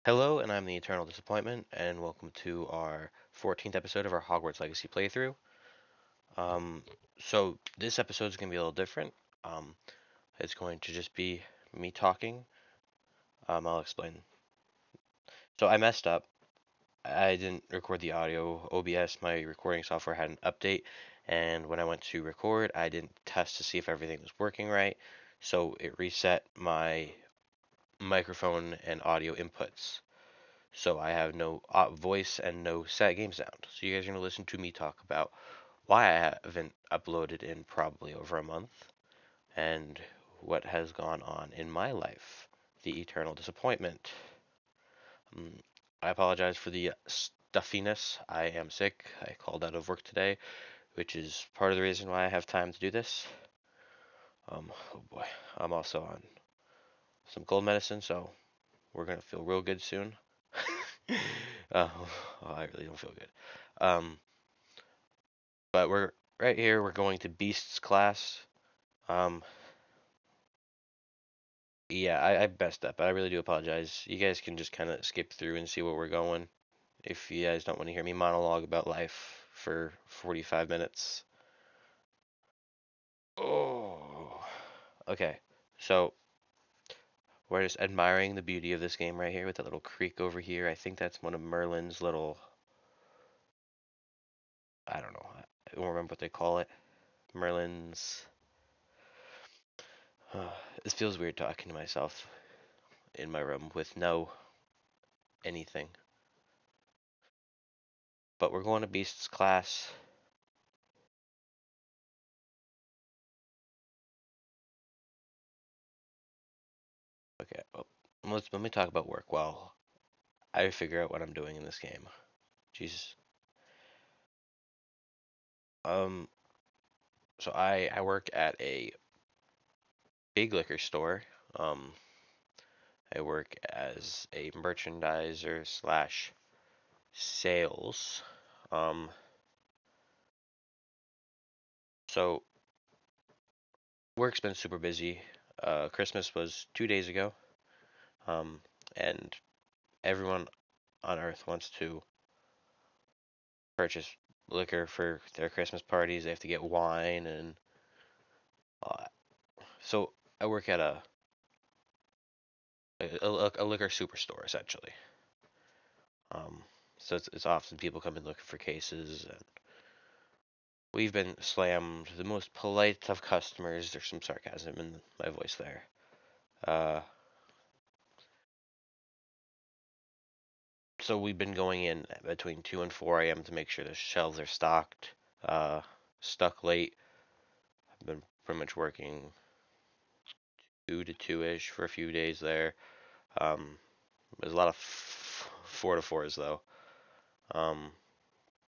Hello, and I'm the Eternal Disappointment, and welcome to our 14th episode of our Hogwarts Legacy playthrough. Um, so this episode is going to be a little different. Um, it's going to just be me talking. I'll explain. So I messed up. I didn't record the audio. OBS, my recording software, had an update, and when I went to record, I didn't test to see if everything was working right. So it reset my microphone and audio inputs. So I have no voice and no set game sound. So you guys are going to listen to me talk about why I haven't uploaded in probably over a month and what has gone on in my life. The eternal disappointment. Um, I apologize for the stuffiness. I am sick. I called out of work today, which is part of the reason why I have time to do this. Oh boy. I'm also on some cold medicine, so we're going to feel real good soon. uh, I really don't feel good. Um, but we're right here. We're going to Beast's class. Um, yeah, I messed up. I really do apologize. You guys can just kind of skip through and see where we're going. If you guys don't want to hear me monologue about life for 45 minutes. Oh. Okay. So we're just admiring the beauty of this game right here with that little creek over here. I think that's one of Merlin's little. I don't know. I don't remember what they call it. Merlin's. This feels weird talking to myself in my room with no anything. But we're going to Beast's class. Okay, well, let me talk about work while I figure out what I'm doing in this game. Jesus. Um, so I work at a big liquor store. Um, I work as a merchandiser slash sales. Um, so work's been super busy. Christmas was 2 days ago. Um, and everyone on Earth wants to purchase liquor for their Christmas parties. They have to get wine and uh, so I work at a liquor superstore essentially. Um, so it's often people come in looking for cases, and we've been slammed. The most polite of customers. There's some sarcasm in my voice there. Uh, so we've been going in between 2 and 4 a.m. to make sure the shelves are stocked. Uh, Stuck late. I've been pretty much working 2 to 2 ish for a few days there. Um, there's a lot of 4 to 4s though. Um,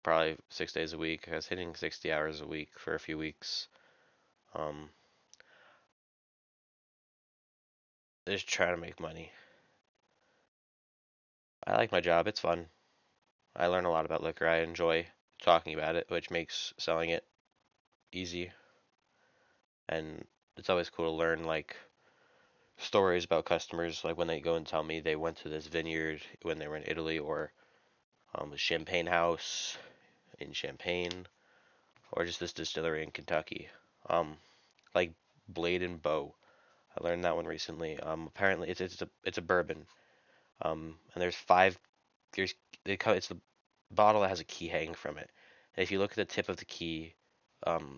Probably 6 days a week. I was hitting 60 hours a week for a few weeks. Um, just trying to make money. I like my job. It's fun. I learn a lot about liquor. I enjoy talking about it, which makes selling it easy. And it's always cool to learn like stories about customers, like when they go and tell me they went to this vineyard when they were in Italy, or a champagne house in Champagne, or just this distillery in Kentucky. Um, like Blade and Bow. I learned that one recently. Apparently it's a bourbon. And there's five. It's the bottle that has a key hanging from it. And if you look at the tip of the key,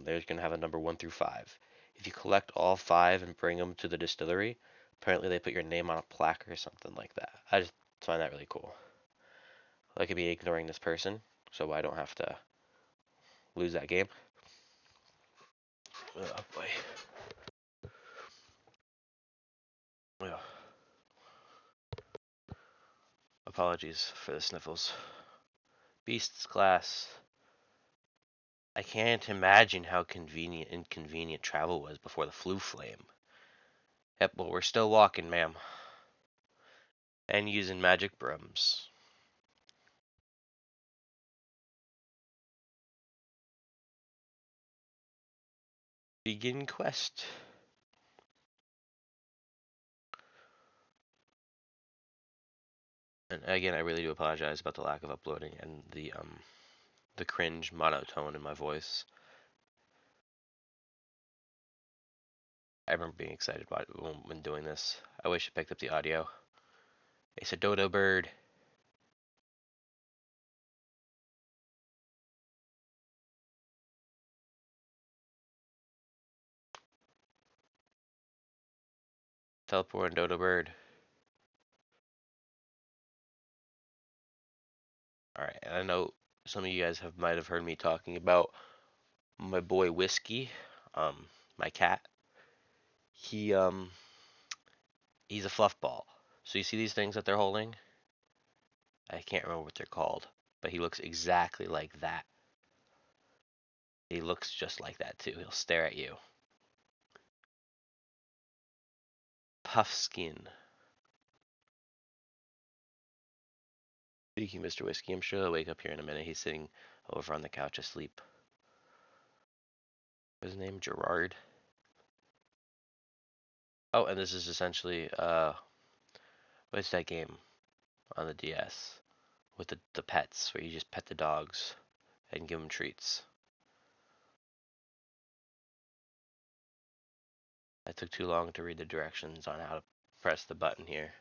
there's gonna have a number 1 through 5. If you collect all five and bring them to the distillery, apparently they put your name on a plaque or something like that. I just find that really cool. I could be ignoring this person, so I don't have to lose that game. Oh boy. Ugh. Apologies for the sniffles. Beasts class. I can't imagine how inconvenient travel was before the flu flame. Yep, well, we're still walking, ma'am. And using magic brooms. Begin quest. And again, I really do apologize about the lack of uploading and the cringe monotone in my voice. I remember being excited about it when doing this. I wish I picked up the audio. It's a dodo bird. Teleport and dodo bird. Alright, and I know some of you guys might have heard me talking about my boy Whiskey, my cat. He he's a fluff ball. So you see these things that they're holding? I can't remember what they're called, but he looks exactly like that. He looks just like that too. He'll stare at you. Puffskin. Speaking of Mr. Whiskey, I'm sure he'll wake up here in a minute. He's sitting over on the couch asleep. What's his name? Gerard. Oh, and this is essentially what's that game on the DS with the pets where you just pet the dogs and give them treats. I took too long to read the directions on how to press the button here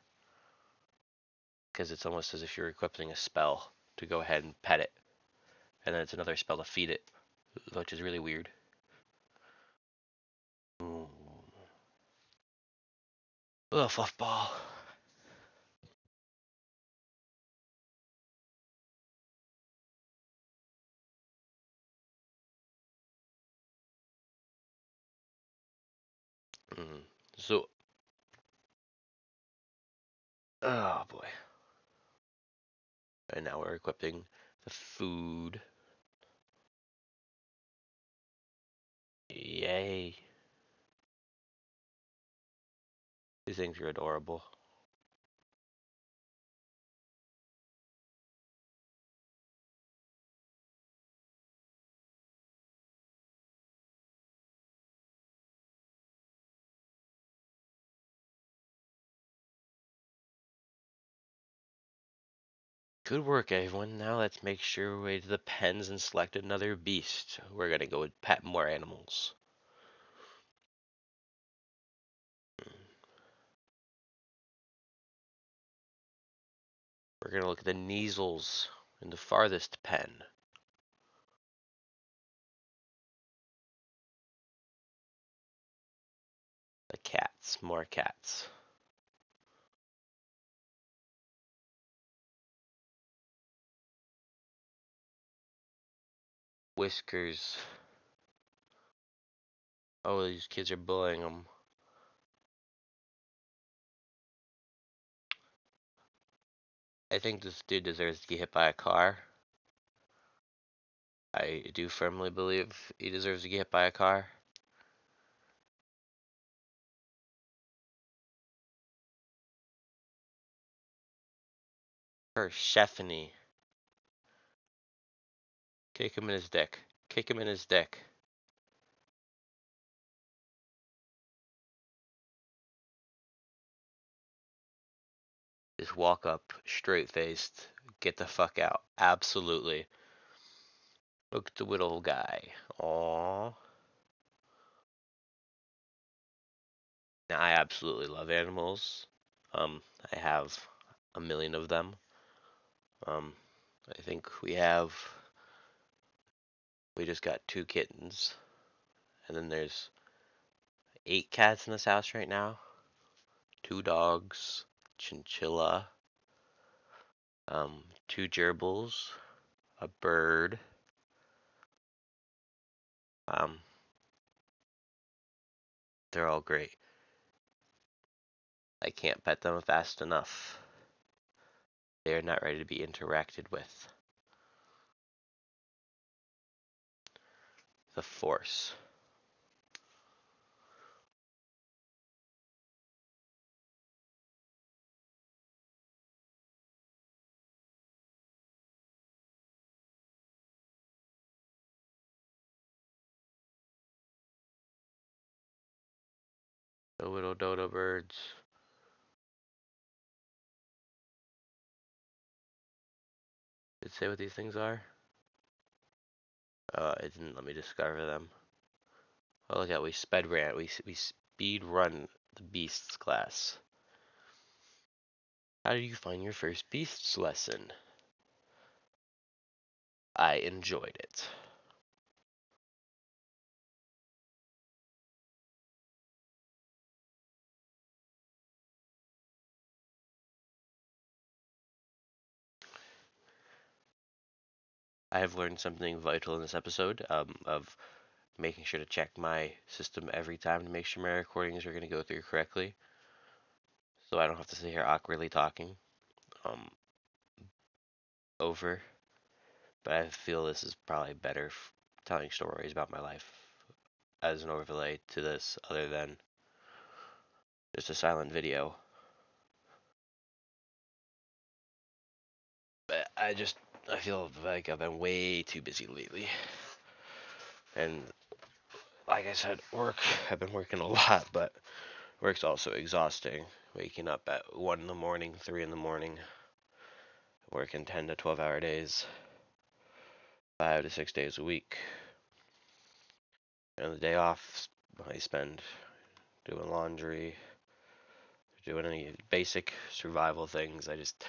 because it's almost as if you're equipping a spell to go ahead and pet it, and then it's another spell to feed it, which is really weird. Mm. Ugh, fluff ball. Mm. So, oh boy. And now we're equipping the food. Yay. These things are adorable. Good work, everyone. Now let's make sure we're to the pens and select another beast. We're gonna go pet more animals. We're gonna look at the Neasels in the farthest pen. The cats, more cats. Whiskers. Oh, these kids are bullying them. I think this dude deserves to get hit by a car. I do firmly believe he deserves to get hit by a car. Persephone. Kick him in his dick. Kick him in his dick. Just walk up, straight faced, get the fuck out. Absolutely. Look at the little guy. Aww. Now, I absolutely love animals. I have a million of them. Um, I think we just got 2 kittens, and then there's 8 cats in this house right now. 2 dogs, chinchilla, 2 gerbils, a bird. Um, they're all great. I can't pet them fast enough. They are not ready to be interacted with. The Force. The little dodo birds. Did it say what these things are? It didn't let me discover them. Oh, look at we speed run the beasts class. How did you find your first beasts lesson? I enjoyed it. I have learned something vital in this episode of making sure to check my system every time to make sure my recordings are going to go through correctly, so I don't have to sit here awkwardly talking um, over. But I feel this is probably better telling stories about my life as an overlay to this, other than just a silent video. But I feel like I've been way too busy lately, and like I said, I've been working a lot, but work's also exhausting. Waking up at 1 in the morning, 3 in the morning, working 10 to 12-hour days, 5 to 6 days a week. And the day off, I spend doing laundry, doing any basic survival things. I just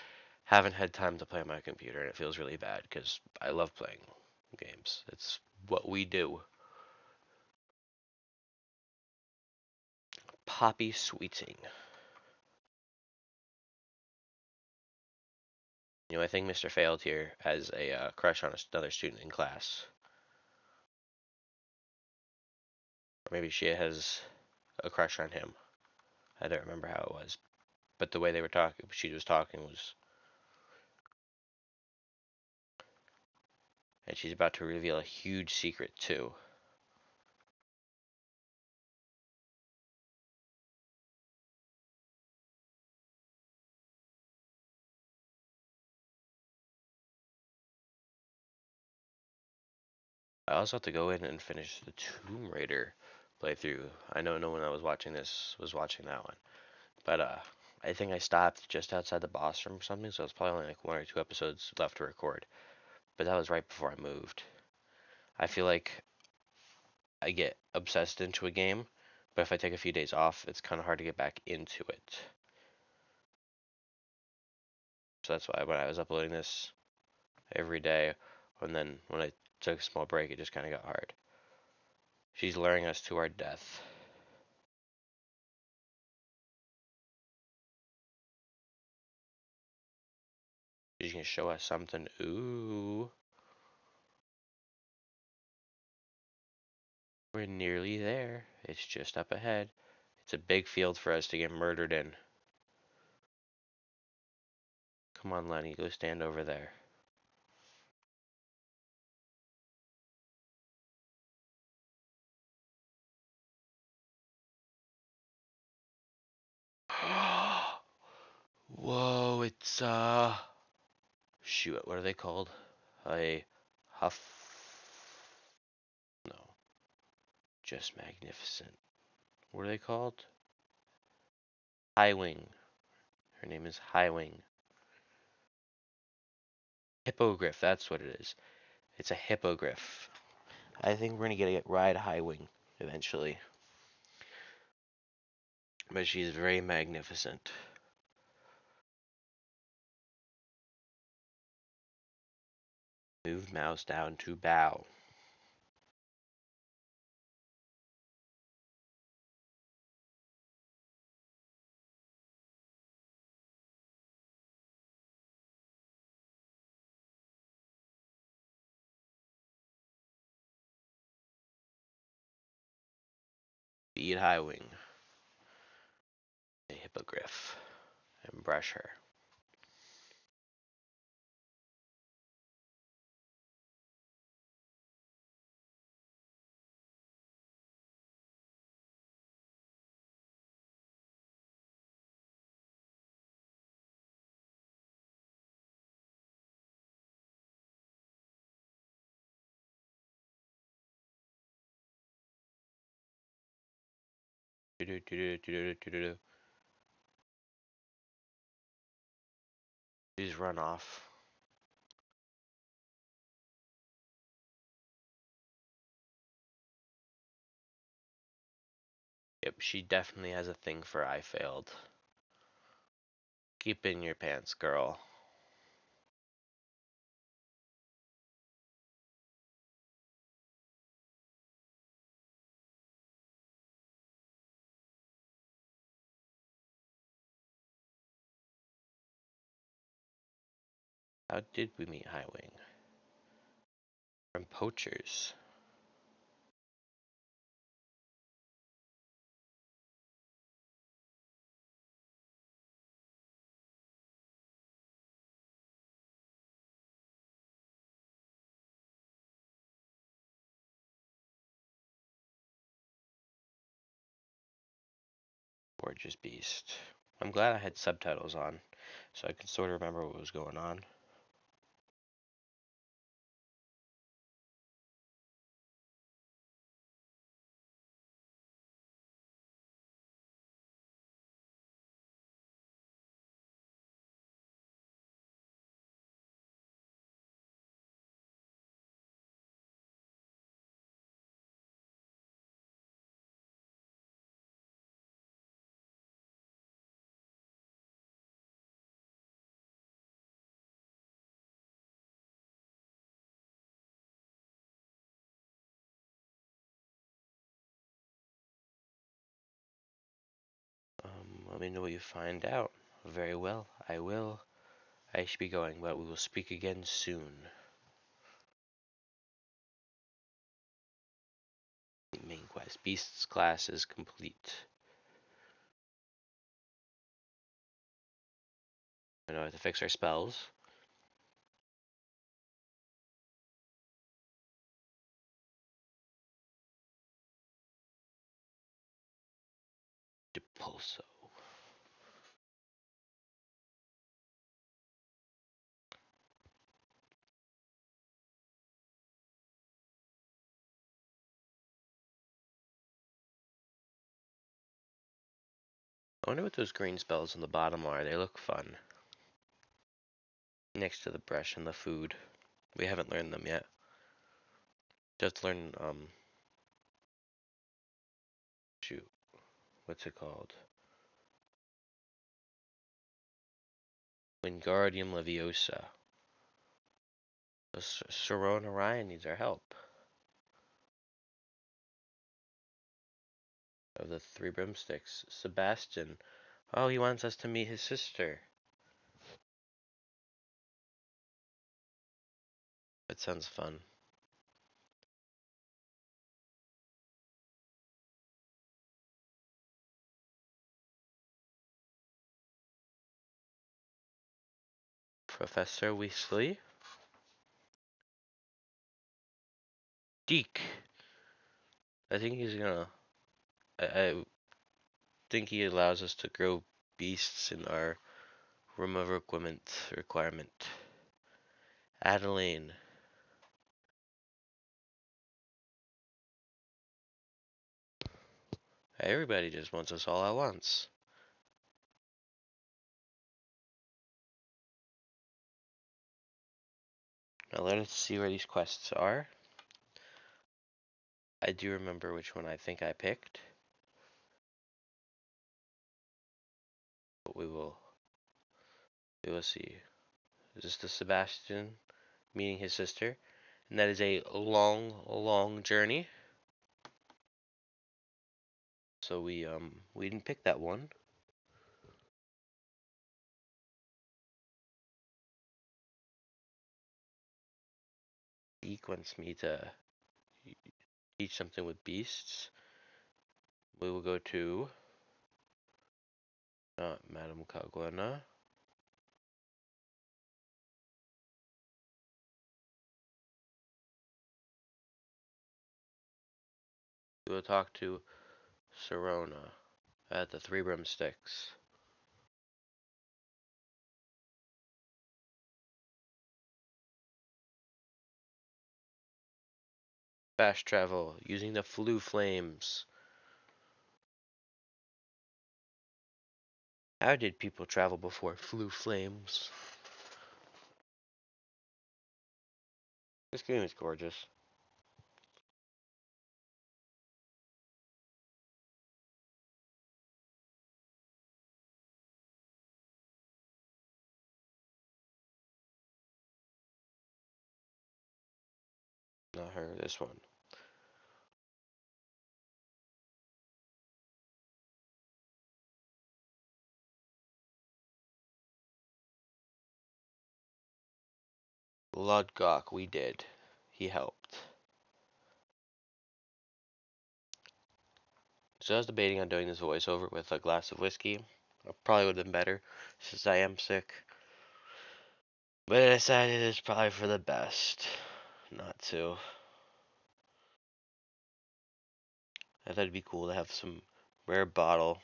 haven't had time to play on my computer, and it feels really bad because I love playing games. It's what we do. Poppy Sweeting. You know, I think Mr. Failed here has a crush on another student in class. Or maybe she has a crush on him. I don't remember how it was. But the way they were talking, she was talking was. And she's about to reveal a huge secret, too. I also have to go in and finish the Tomb Raider playthrough. I know no one that was watching this was watching that one. But I think I stopped just outside the boss room or something, so it's probably only like 1 or 2 episodes left to record. But that was right before I moved. I feel like I get obsessed into a game, but if I take a few days off, it's kind of hard to get back into it. So that's why when I was uploading this every day, and then when I took a small break, it just kind of got hard. She's luring us to our death. She's gonna show us something. Ooh. We're nearly there. It's just up ahead. It's a big field for us to get murdered in. Come on, Lenny, go stand over there. Whoa, it's shoot, what are they called? A huff. No, just magnificent. What are they called? Highwing. Her name is Highwing. Hippogriff, that's what it is. It's a hippogriff. I think we're gonna get a ride Highwing eventually. But she's very magnificent. Move mouse down to bow. Feed Highwing. A hippogriff. And brush her. She's run off. Yep, she definitely has a thing for I failed. Keep in your pants, girl. How did we meet Highwing? From poachers. Gorgeous beast. I'm glad I had subtitles on, so I could sort of remember what was going on. Let me know what you find out. Very well, I will. I should be going, but we will speak again soon. Main quest. Beast's class is complete. I know I have to fix our spells. Depulso. I wonder what those green spells on the bottom are. They look fun. Next to the brush and the food. We haven't learned them yet. Just learn, shoot, what's it called? Wingardium Leviosa. Sirona Ryan needs our help. Of the three Broom Sticks. Sebastian. Oh, he wants us to meet his sister. That sounds fun. Professor Weasley. Deke. I think he's gonna. I think he allows us to grow beasts in our room of requirement. Adeline. Everybody just wants us all at once. Now let us see where these quests are. I do remember which one I think I picked. But we will see. Is this the Sebastian meeting his sister? And that is a long, long journey. So we didn't pick that one. Deke wants me to teach something with beasts. We will go to Madame Caguana. We will talk to Sirona at the Three Broom Sticks. Fast travel using the Flu Flames. How did people travel before Flu Flames? This game is gorgeous. Not her. This one. Ludgok, we did. He helped. So I was debating on doing this voiceover with a glass of whiskey. Probably would have been better since I am sick. But I decided it's probably for the best not to. I thought it'd be cool to have some rare bottle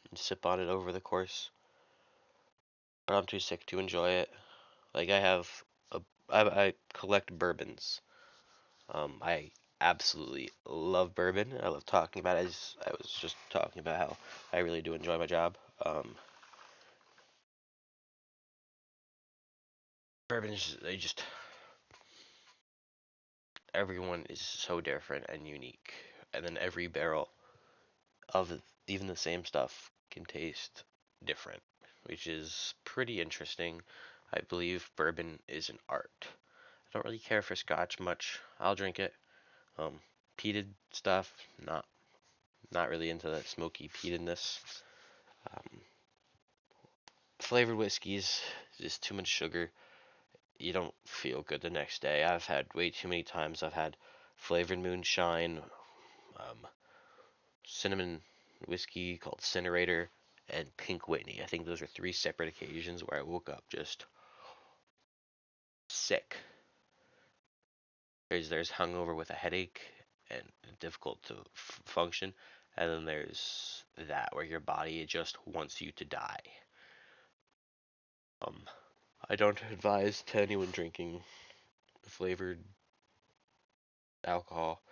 and sip on it over the course. But I'm too sick to enjoy it. Like I have a, I collect bourbons. I absolutely love bourbon. I love talking about it. As I was just talking about how I really do enjoy my job. Bourbons, they just everyone is so different and unique, and then every barrel of even the same stuff can taste different, which is pretty interesting. I believe bourbon is an art. I don't really care for scotch much. I'll drink it. Um, peated stuff, not really into that smoky peatedness. Um, Flavored whiskeys, just too much sugar. You don't feel good the next day. I've had way too many times. I've had flavored moonshine, um, cinnamon whiskey called Cinerator, and Pink Whitney. I think those are three separate occasions where I woke up just sick. There's hungover with a headache and difficult to function, and then there's that where your body just wants you to die. Um, I don't advise to anyone drinking flavored alcohol.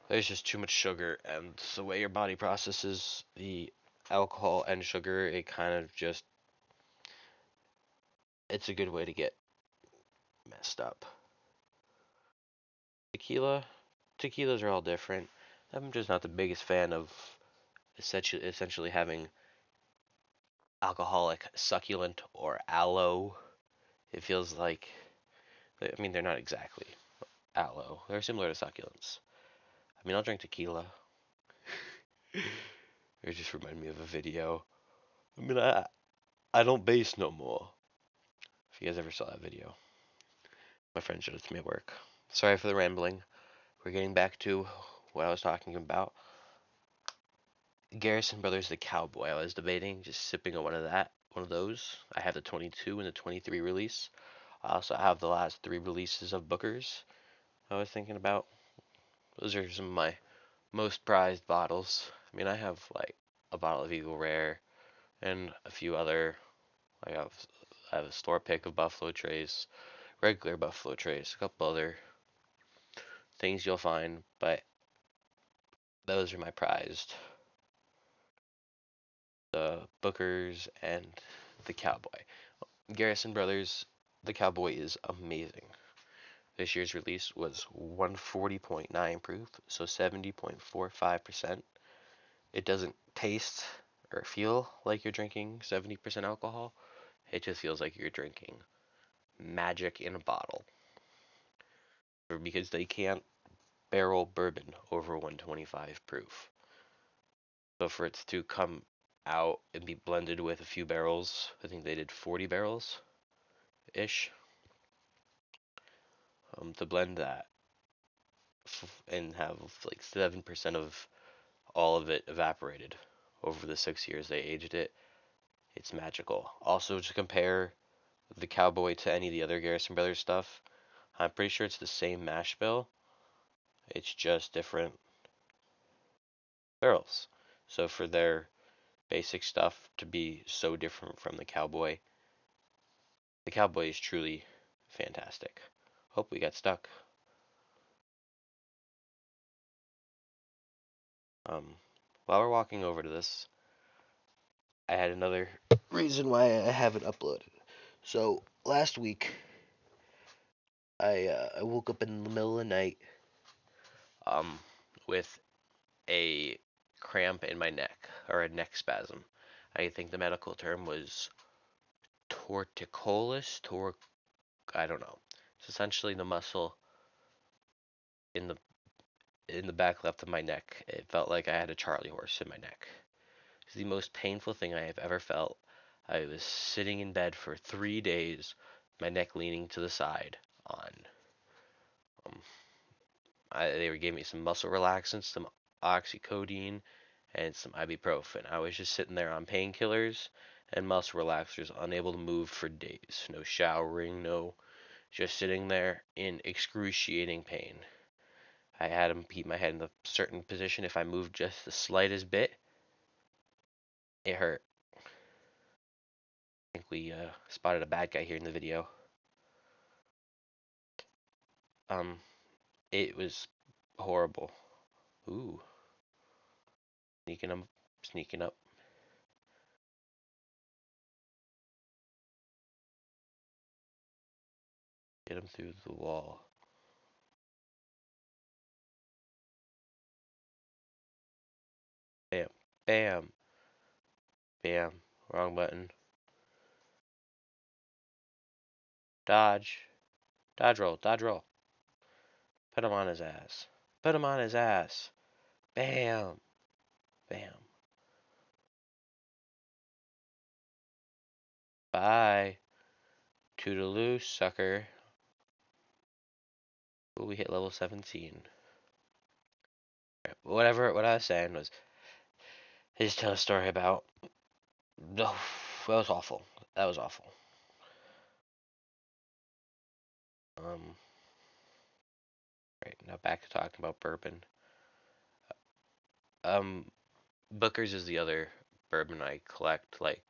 There's just too much sugar, and the way your body processes the alcohol and sugar, it kind of just it's a good way to get messed up. Tequila, tequilas are all different. I'm just not the biggest fan of essentially having alcoholic succulent or aloe. It feels like, I mean, they're not exactly aloe. They're similar to succulents. I mean, I'll drink tequila. It just reminded me of a video. I mean, I don't base no more. If you guys ever saw that video, my friend showed it to me at work. Sorry for the rambling. We're getting back to what I was talking about. Garrison Brothers the Cowboy. I was debating just sipping on one of those. I have the 22 and the 23 release. I also have the last three releases of Booker's. I was thinking about. Those are some of my most prized bottles. I mean, I have like a bottle of Eagle Rare and a few other. I have a store pick of Buffalo Trace, regular Buffalo Trace, a couple other things you'll find, but those are my prized. The Booker's and the Cowboy. Garrison Brothers, the Cowboy is amazing. This year's release was 140.9 proof, so 70.45%. It doesn't taste or feel like you're drinking 70% alcohol. It just feels like you're drinking magic in a bottle. Because they can't barrel bourbon over 125 proof. So for it to come out and be blended with a few barrels, I think they did 40 barrels ish, to blend that and have like 7% of all of it evaporated over the 6 years they aged it. It's magical. Also, to compare the Cowboy to any of the other Garrison Brothers stuff, I'm pretty sure it's the same mash bill. It's just different barrels. So for their basic stuff to be so different from the Cowboy is truly fantastic. Hope we got stuck. Um, while we're walking over to this, I had another reason why I haven't uploaded. So last week, I woke up in the middle of the night, um, with a cramp in my neck or a neck spasm. I think the medical term was torticollis. I don't know. It's essentially the muscle in the back left of my neck. It felt like I had a Charlie horse in my neck. It's the most painful thing I have ever felt. I was sitting in bed for 3 days, my neck leaning to the side on. Um, they gave me some muscle relaxants, some oxycodone, and some ibuprofen. I was just sitting there on painkillers and muscle relaxers, unable to move for days. No showering, no, just sitting there in excruciating pain. I had him keep my head in a certain position. If I moved just the slightest bit, it hurt. I think we spotted a bad guy here in the video. Um, it was horrible. Ooh, sneaking up, get him through the wall. Bam, bam, bam. Wrong button. Dodge, dodge roll, dodge roll. Put him on his ass. Put him on his ass. Bam, bam. Bye. Toodaloo, sucker. Ooh, we hit level 17. Whatever, what I was saying was, I just tell a story about. Oh, that was awful. That was awful. Um, right now back to talking about bourbon. Um, Booker's is the other bourbon I collect. Like,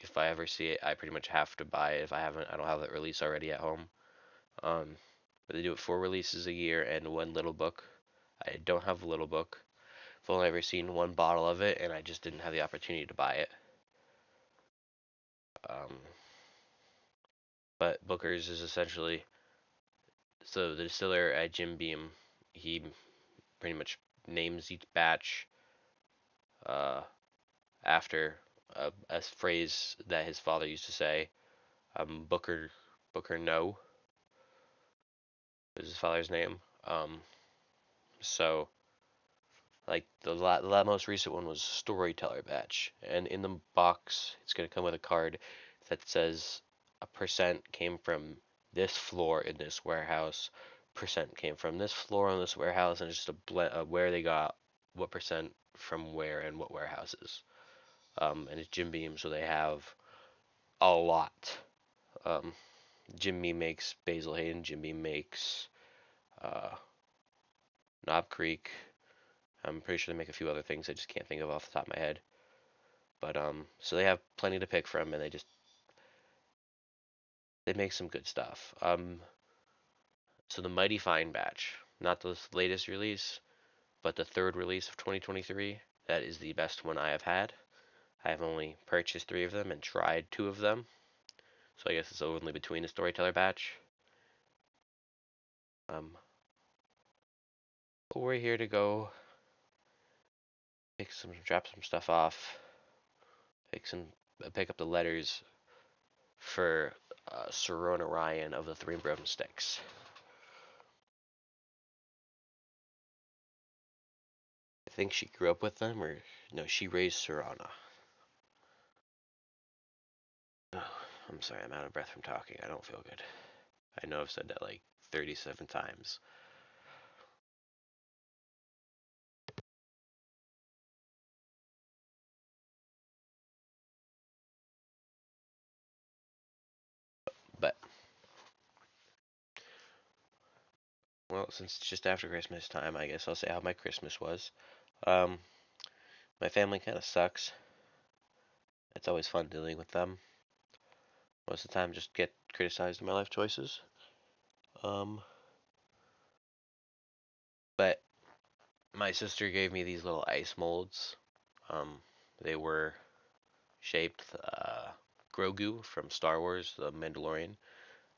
if I ever see it, I pretty much have to buy it. If I haven't, I don't have it release already at home. Um, but they do it 4 releases a year and one little book. I don't have a little book. I've only ever seen one bottle of it, and I just didn't have the opportunity to buy it. Um, but Booker's is essentially so the distiller at Jim Beam. He pretty much names each batch uh, after a phrase that his father used to say. Booker No is his father's name. So like the most recent one was Storyteller batch, and in the box it's gonna come with a card that says a percent came from this floor in this warehouse, percent came from this floor in this warehouse, and it's just a blend of where they got what percent from where and what warehouses. And it's Jim Beam, so they have a lot. Um, Jim Beam makes Basil Hayden. Jim Beam makes uh, Knob Creek. I'm pretty sure they make a few other things I just can't think of off the top of my head. But so they have plenty to pick from, and they make some good stuff. So the Mighty Fine batch, not the latest release, but the third release of 2023. That is the best one I have had. I have only purchased 3 of them and tried 2 of them, so I guess it's only between the Storyteller batch. Um, but we're here to go drop some stuff off, pick up the letters for Sirona Ryan of the Three Broom Sticks. I think she grew up with them, or no, she raised Sirona. Oh, I'm sorry, I'm out of breath from talking. I don't feel good. I know I've said that like 37 times. But, well, since it's just after Christmas time, I guess I'll say how my Christmas was. Um, my family kind of sucks. It's always fun dealing with them. Most of the time, just get criticized in my life choices. Um, but my sister gave me these little ice molds. Um, they were shaped Grogu from Star Wars, The Mandalorian.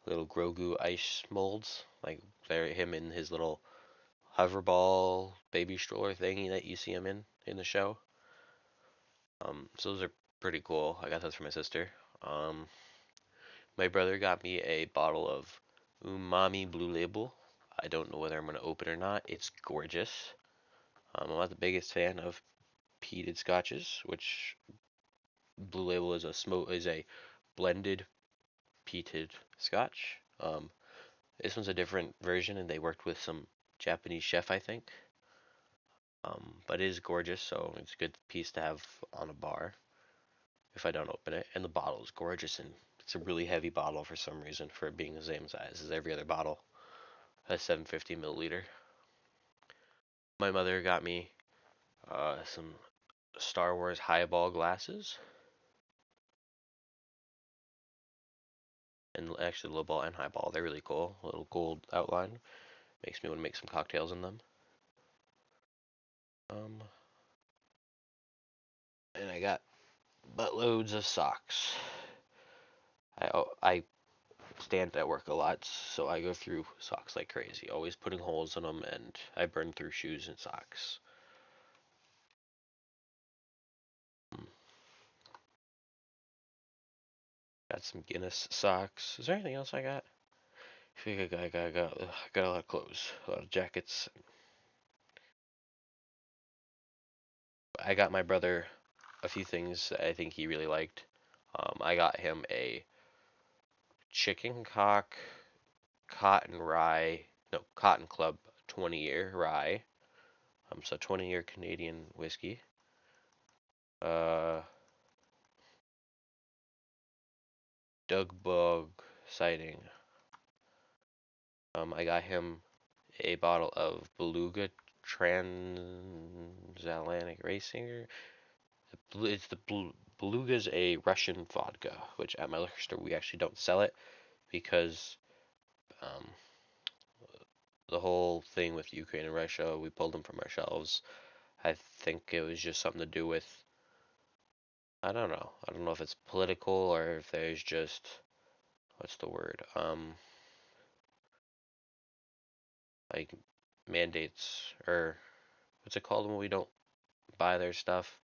Little Grogu ice molds, like they're him in his little hoverball baby stroller thingy that you see him in the show. So those are pretty cool. I got those for my sister. My brother got me a bottle of Umami Blue Label. I don't know whether I'm going to open or not. It's gorgeous. I'm not the biggest fan of peated scotches, which Blue Label is a blended peated scotch. This one's a different version, and they worked with some Japanese chef, I think. But it is gorgeous, so it's a good piece to have on a bar if I don't open it. And the bottle is gorgeous, and it's a really heavy bottle for some reason for it being the same size as every other bottle. A 750 milliliter. My mother got me some Star Wars highball glasses, and actually low ball and highball. They're really cool. A little gold outline makes me want to make some cocktails in them. Um, and I got buttloads of socks. I stand at work a lot, so I go through socks like crazy, always putting holes in them, and I burn through shoes and socks. Mm, Got some Guinness socks. Is there anything else I got? I think I got a lot of clothes, a lot of jackets. I got my brother a few things I think he really liked. I got him a chicken cock cotton rye, no, Cotton Club 20-year rye. So 20-year Canadian whiskey. Uh, Doug Bug sighting. I got him a bottle of Beluga Transatlantic Racer. It's Beluga's a Russian vodka, which at my liquor store we actually don't sell it because um, the whole thing with Ukraine and Russia, we pulled them from our shelves. I think it was just something to do with, I don't know. I don't know if it's political or if there's just, what's the word? Like mandates or what's it called when we don't buy their stuff?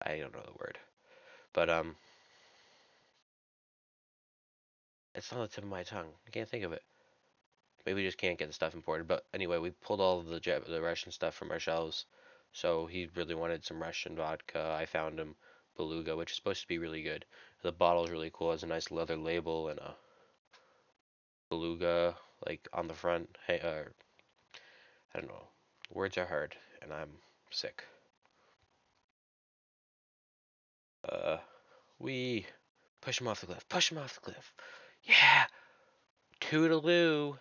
I don't know the word. But it's on the tip of my tongue. I can't think of it. Maybe we just can't get the stuff imported. But anyway, we pulled all of the Russian stuff from our shelves. So he really wanted some Russian vodka. I found him Beluga, which is supposed to be really good. The bottle's really cool. It has a nice leather label and a Beluga like on the front. Hey, I don't know. Words are hard, and I'm sick. Uh, we push him off the cliff. Push him off the cliff. Yeah, toodaloo.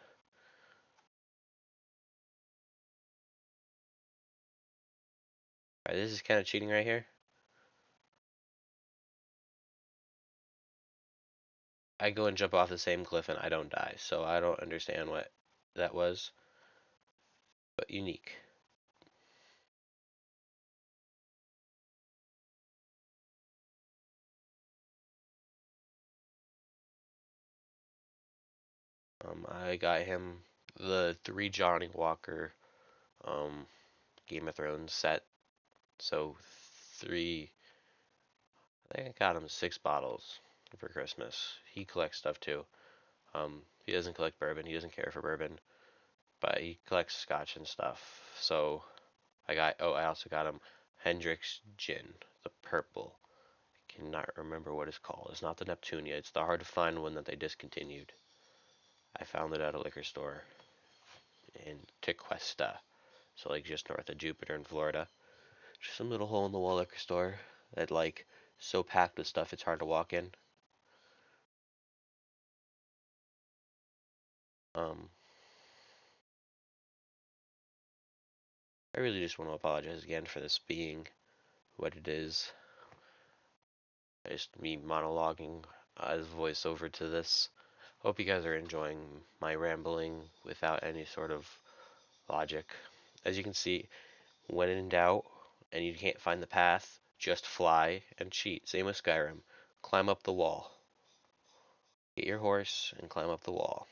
Alright, this is kind of cheating right here. I go and jump off the same cliff and I don't die, so I don't understand what that was, but unique. I got him the 3 Johnny Walker um, Game of Thrones set, so three. I think I got him 6 bottles for Christmas. He collects stuff too. He doesn't collect bourbon. He doesn't care for bourbon, but he collects scotch and stuff. So I also got him Hendrick's gin, the purple. I cannot remember what it's called. It's not the Neptunia. It's the hard to find one that they discontinued. I found it at a liquor store in Tequesta, so like just north of Jupiter in Florida. Just some little hole in the wall liquor store that like so packed with stuff it's hard to walk in. Um, I really just want to apologize again for this being what it is. Just me monologuing as voiceover to this. Hope you guys are enjoying my rambling without any sort of logic. As you can see, when in doubt and you can't find the path, just fly and cheat. Same with Skyrim. Climb up the wall. Get your horse and climb up the wall.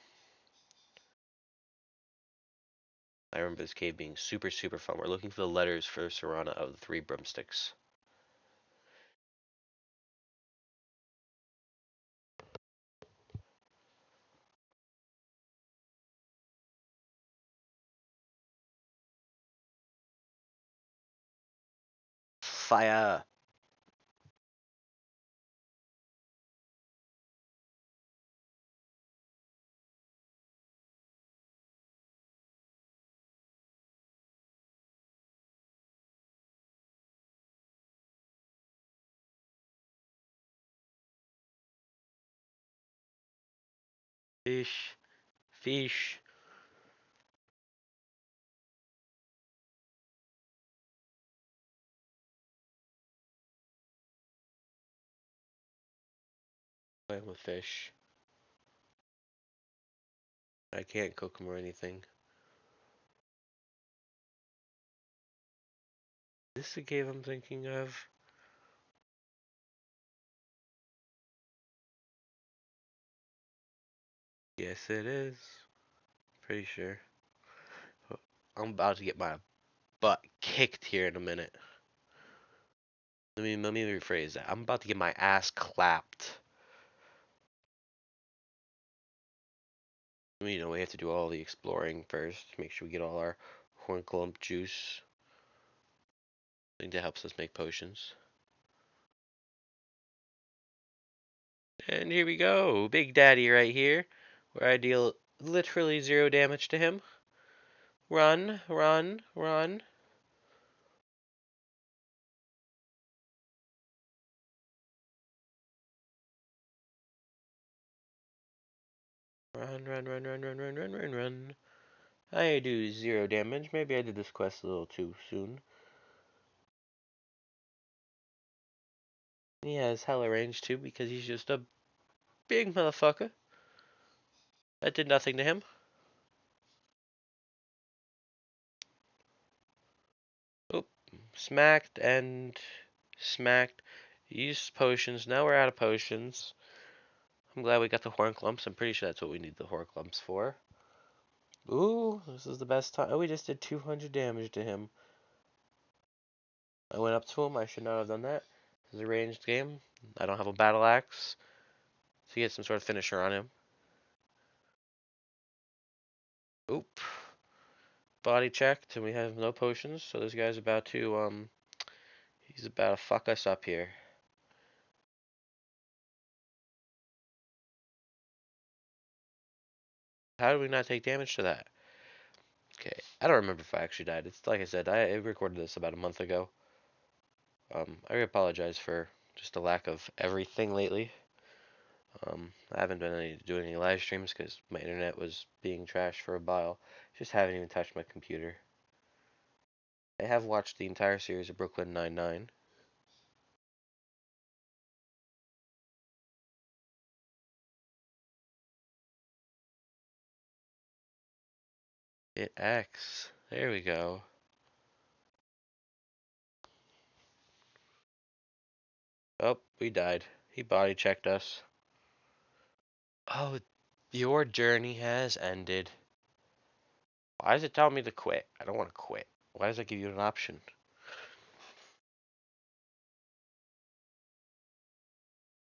I remember this cave being super, super fun. We're looking for the letters for Sirona of the 3 broomsticks. fire. Fish. Fish. Playing with fish. I can't cook them or anything. Is this the cave I'm thinking of? Yes, it is. Pretty sure. I'm about to get my butt kicked here in a minute. Let me rephrase that. I'm about to get my ass clapped. We have to do all the exploring first. Make sure we get all our horn juice. I think that helps us make potions. And here we go. Big Daddy right here. Where I deal literally 0 damage to him. Run, run, run. Run, run, run, run, run, run, run, run, run. I do 0 damage. Maybe I did this quest a little too soon. He has hella range too because he's just a big motherfucker. That did nothing to him. Oop. Smacked and smacked. Used potions. Now we're out of potions. I'm glad we got the horn clumps. I'm pretty sure that's what we need the horn clumps for. Ooh, this is the best time. Oh, we just did 200 damage to him. I went up to him. I should not have done that. This is a ranged game. I don't have a battle axe. So you get some sort of finisher on him. Oop. Body checked, and we have no potions. So this guy's about to, he's about to fuck us up here. How did we not take damage to that? Okay, I don't remember if I actually died. It's like I said, I recorded this about a month ago. I apologize for just the lack of everything lately. I haven't been doing any live streams because my internet was being trashed for a while. Just haven't even touched my computer. I have watched the entire series of Brooklyn Nine-Nine. Hit X. There we go. Oh, we died. He body checked us. Oh, your journey has ended. Why does it tell me to quit? I don't want to quit. Why does it give you an option?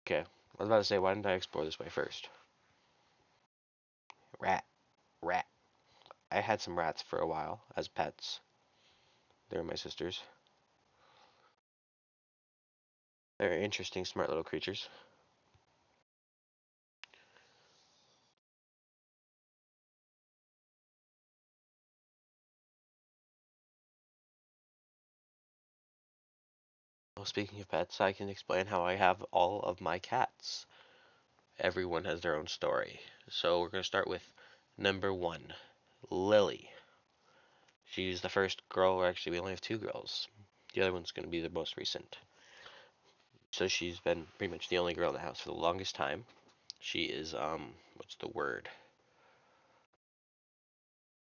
Okay, I was about to say, why didn't I explore this way first? Rat. Rat. I had some rats for a while as pets. They were my sisters. They're interesting, smart little creatures. Well, speaking of pets, I can explain how I have all of my cats. Everyone has their own story. So we're going to start with number 1, Lily. She's the first girl, or actually we only have 2 girls. The other one's going to be the most recent. So she's been pretty much the only girl in the house for the longest time. She is, what's the word?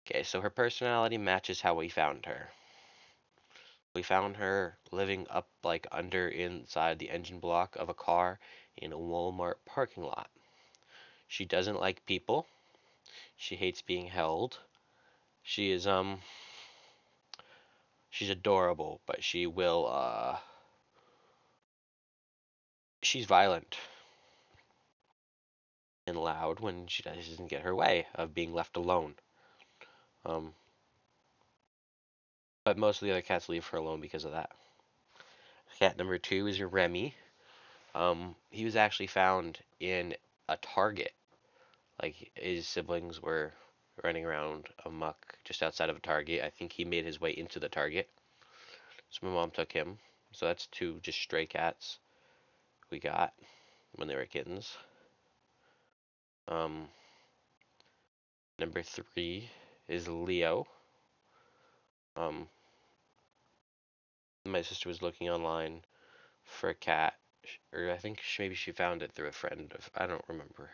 Okay, so her personality matches how we found her. We found her living up, like, under inside the engine block of a car in a Walmart parking lot. She doesn't like people. She hates being held. She is, she's adorable, but she's violent and loud when she doesn't get her way of being left alone. Um, but most of the other cats leave her alone because of that. Cat number two is Remy. He was actually found in a Target. Like his siblings were running around amok just outside of a Target. I think he made his way into the Target. So my mom took him. So that's two just stray cats we got when they were kittens. Um, Number three is Leo. Um, my sister was looking online for a cat, or I think maybe she found it through a friend of, I don't remember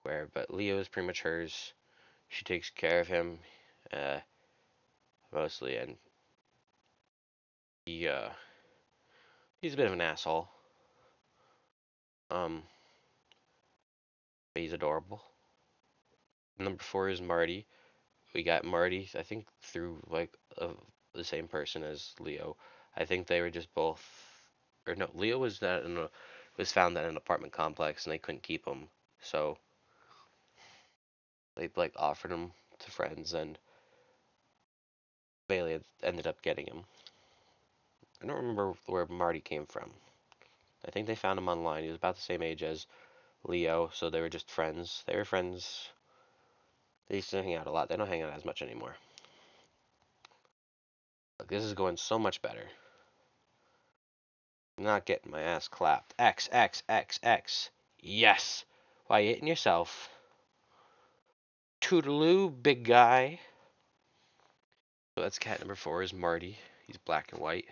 where, but Leo is pretty much hers. She takes care of him, uh, mostly, and he, he's a bit of an asshole. Um, but he's adorable. Number four is Marty. We got Marty, I think, through like the same person as Leo. I think they were just both, or no, Leo was was found at an apartment complex and they couldn't keep him, so they like offered him to friends and Bailey ended up getting him. I don't remember where Marty came from. I think they found him online. He was about the same age as Leo, so they were just friends. They were friends. They used to hang out a lot. They don't hang out as much anymore. Look, this is going so much better. I'm not getting my ass clapped. X, X, X, X. Yes. Why, you hitting yourself? Toodaloo, big guy. So that's cat number four is Marty. He's black and white.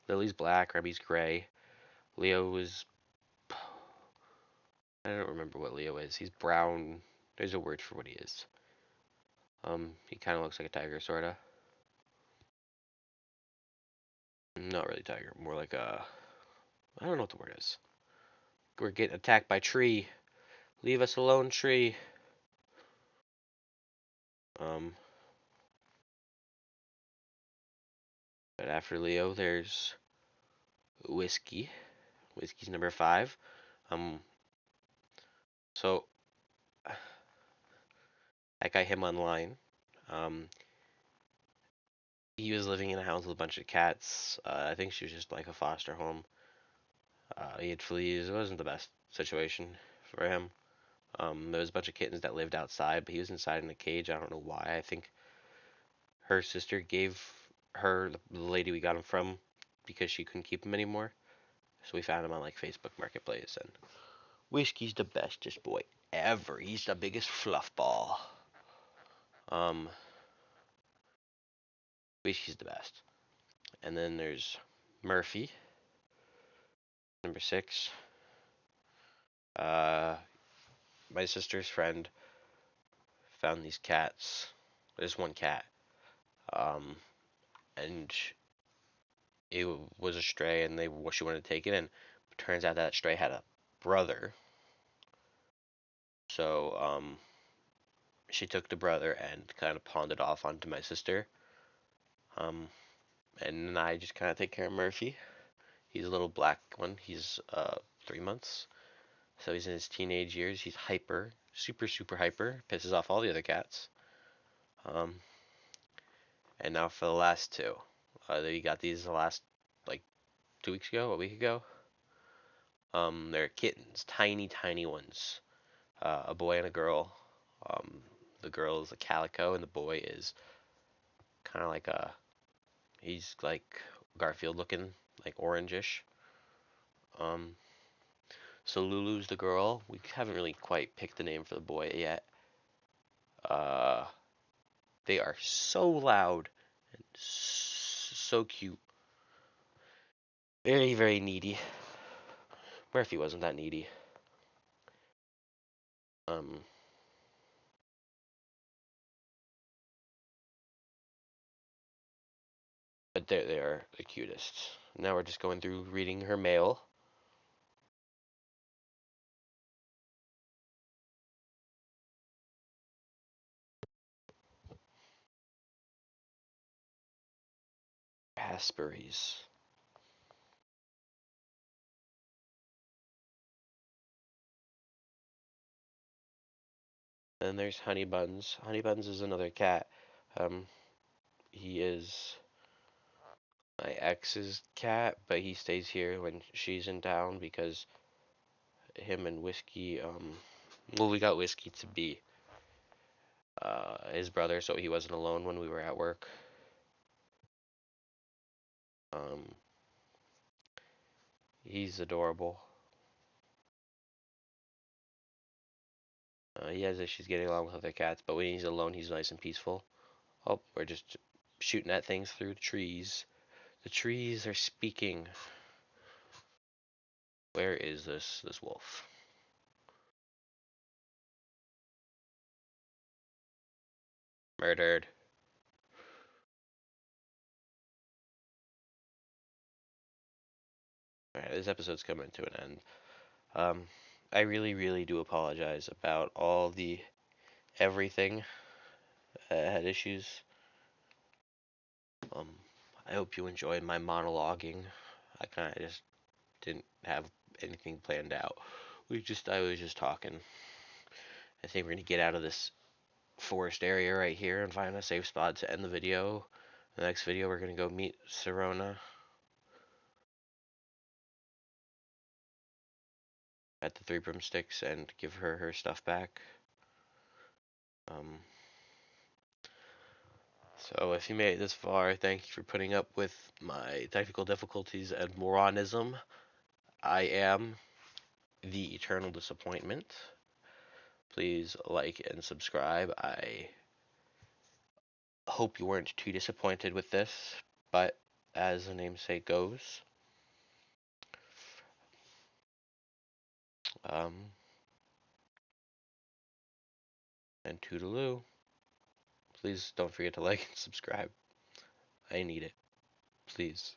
Lily's black, Remy's gray. Leo is... I don't remember what Leo is. He's brown. There's a word for what he is. He kind of looks like a tiger, sorta. Not really tiger, more like a... I don't know what the word is. We're getting attacked by tree. Leave us alone, tree. Um, but after Leo, there's Whiskey. Whiskey's number five. Um, so I got him online. Um, he was living in a house with a bunch of cats. I think she was just like a foster home. He had fleas. It wasn't the best situation for him. There was a bunch of kittens that lived outside, but he was inside in a cage. I don't know why. I think her sister gave her the lady we got him from because she couldn't keep him anymore. So we found him on like Facebook Marketplace, and Whiskey's the bestest boy ever. He's the biggest fluff ball. Um, Whiskey's the best. And then there's Murphy, number six. Uh, my sister's friend found these cats. There's one cat. Um, and it was a stray, and she wanted to take it, and it turns out that stray had a brother. So she took the brother and kind of pawned it off onto my sister. Um, and then I just kind of take care of Murphy. He's a little black one. He's 3 months, so he's in his teenage years. He's hyper, super super hyper. Pisses off all the other cats. Um, and now for the last two, they got these the last like 2 weeks ago, a week ago. They're kittens, tiny tiny ones. A boy and a girl. The girl is a calico, and the boy is kind of like he's like Garfield looking, like orangish. Um, so Lulu's the girl. We haven't really quite picked the name for the boy yet. Uh, they are so loud and so cute. Very, very needy. Murphy wasn't that needy. Um, but they are the cutest. Now we're just going through reading her mail. Raspberries. Then there's Honey Buns. Honey Buns is another cat. Um, he is my ex's cat, but he stays here when she's in town because him and Whiskey, well, we got Whiskey to be his brother, so he wasn't alone when we were at work. Um, he's adorable. He has issues getting along with other cats, but when he's alone, he's nice and peaceful. Oh, we're just shooting at things through the trees. The trees are speaking. Where is this wolf? Murdered. Alright, this episode's coming to an end. Um, I really, really do apologize about all the everything had issues. Um, I hope you enjoyed my monologuing. I kind of just didn't have anything planned out. I was just talking. I think we're gonna get out of this forest area right here and find a safe spot to end the video. The next video, we're gonna go meet Sirona at the Three Broom Sticks and give her her stuff back. Um, so if you made it this far, thank you for putting up with my technical difficulties and moronism. I am the eternal disappointment. Please like and subscribe. I hope you weren't too disappointed with this, but as the namesake goes, um, and toodaloo. Please don't forget to like and subscribe. I need it. Please.